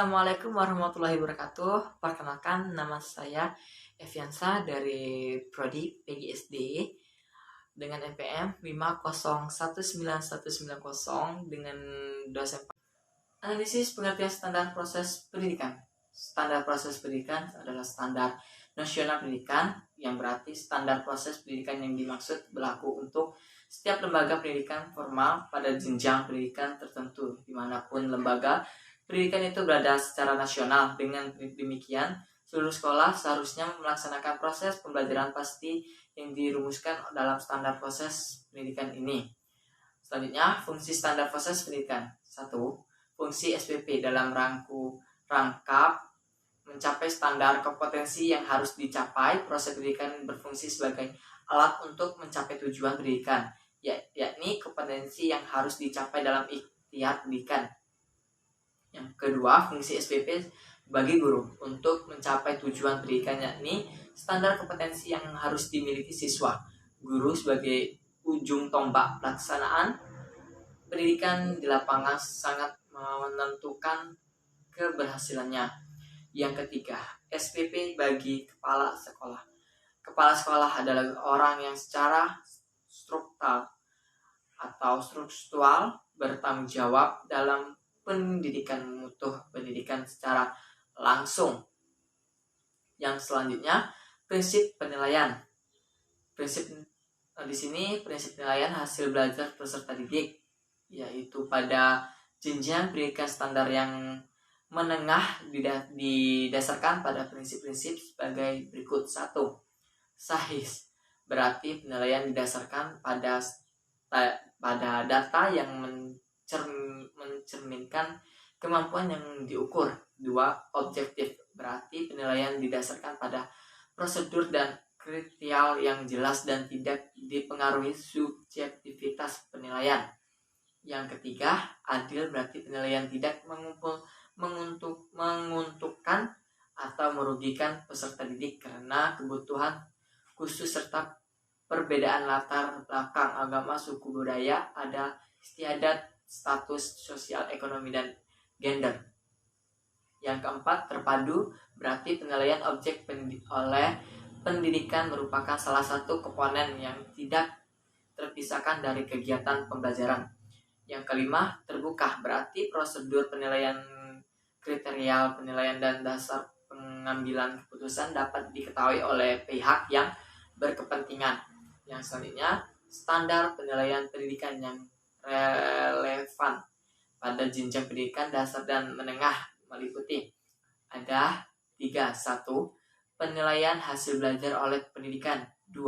Assalamualaikum warahmatullahi wabarakatuh. Perkenalkan, nama saya Eviansa dari Prodi PGSD dengan NPM 5019190 dengan dosen. Analisis pengertian standar proses pendidikan. Standar proses pendidikan adalah standar nasional pendidikan, yang berarti standar proses pendidikan yang dimaksud berlaku untuk setiap lembaga pendidikan formal pada jenjang pendidikan tertentu dimanapun lembaga pendidikan itu berada secara nasional. Dengan demikian, seluruh sekolah seharusnya melaksanakan proses pembelajaran pasti yang dirumuskan dalam standar proses pendidikan ini. Selanjutnya, fungsi standar proses pendidikan. 1. Fungsi SPP dalam rangka mencapai standar kompetensi yang harus dicapai. Proses pendidikan berfungsi sebagai alat untuk mencapai tujuan pendidikan, yakni kompetensi yang harus dicapai dalam ikhtiar pendidikan. Yang kedua, fungsi SPP bagi guru untuk mencapai tujuan pendidikan, yakni standar kompetensi yang harus dimiliki siswa. Guru sebagai ujung tombak pelaksanaan pendidikan di lapangan sangat menentukan keberhasilannya. Yang ketiga, SPP bagi kepala sekolah. Kepala sekolah adalah orang yang secara struktural bertanggung jawab dalam pendidikan, mutu pendidikan secara langsung. Yang selanjutnya, prinsip penilaian. Prinsip di sini prinsip penilaian hasil belajar peserta didik, yaitu pada jenjang pendidikan standar yang menengah didasarkan pada prinsip-prinsip sebagai berikut. 1. Sahih, berarti penilaian didasarkan pada data yang mencerminkan kemampuan yang diukur. 2. Objektif, berarti penilaian didasarkan pada prosedur dan kriteria yang jelas dan tidak dipengaruhi subjektivitas penilaian. Yang ketiga, adil, berarti penilaian tidak menguntungkan atau merugikan peserta didik karena kebutuhan khusus serta perbedaan latar belakang agama, suku, budaya, adat istiadat, status sosial, ekonomi, dan gender. Yang keempat, terpadu, berarti penilaian objek oleh pendidikan merupakan salah satu komponen yang tidak terpisahkan dari kegiatan pembelajaran. Yang kelima, terbuka, berarti prosedur penilaian, kriteria penilaian, dan dasar pengambilan keputusan dapat diketahui oleh pihak yang berkepentingan. Yang selanjutnya, standar penilaian pendidikan yang relevan pada jenjang pendidikan dasar dan menengah meliputi ada 3. 1. Penilaian hasil belajar oleh pendidikan. 2.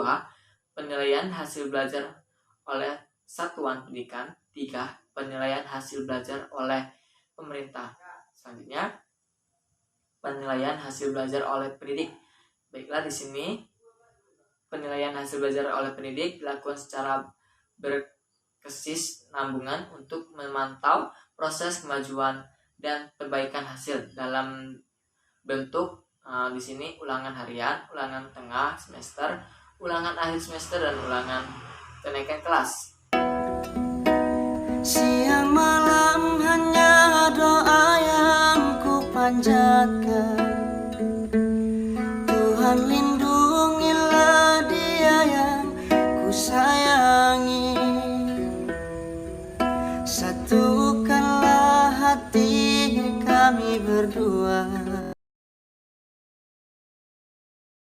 Penilaian hasil belajar oleh satuan pendidikan. 3. Penilaian hasil belajar oleh pemerintah. Selanjutnya, penilaian hasil belajar oleh pendidik. Baiklah, di sini penilaian hasil belajar oleh pendidik dilakukan secara berkesinambungan untuk memantau proses kemajuan dan perbaikan hasil dalam bentuk di sini ulangan harian, ulangan tengah semester, ulangan akhir semester, dan ulangan kenaikan kelas. Siang malam hanya doa yang ku panjatkan. Tuhan lindungilah dia yang ku sayangi. Satukanlah hati kami berdua.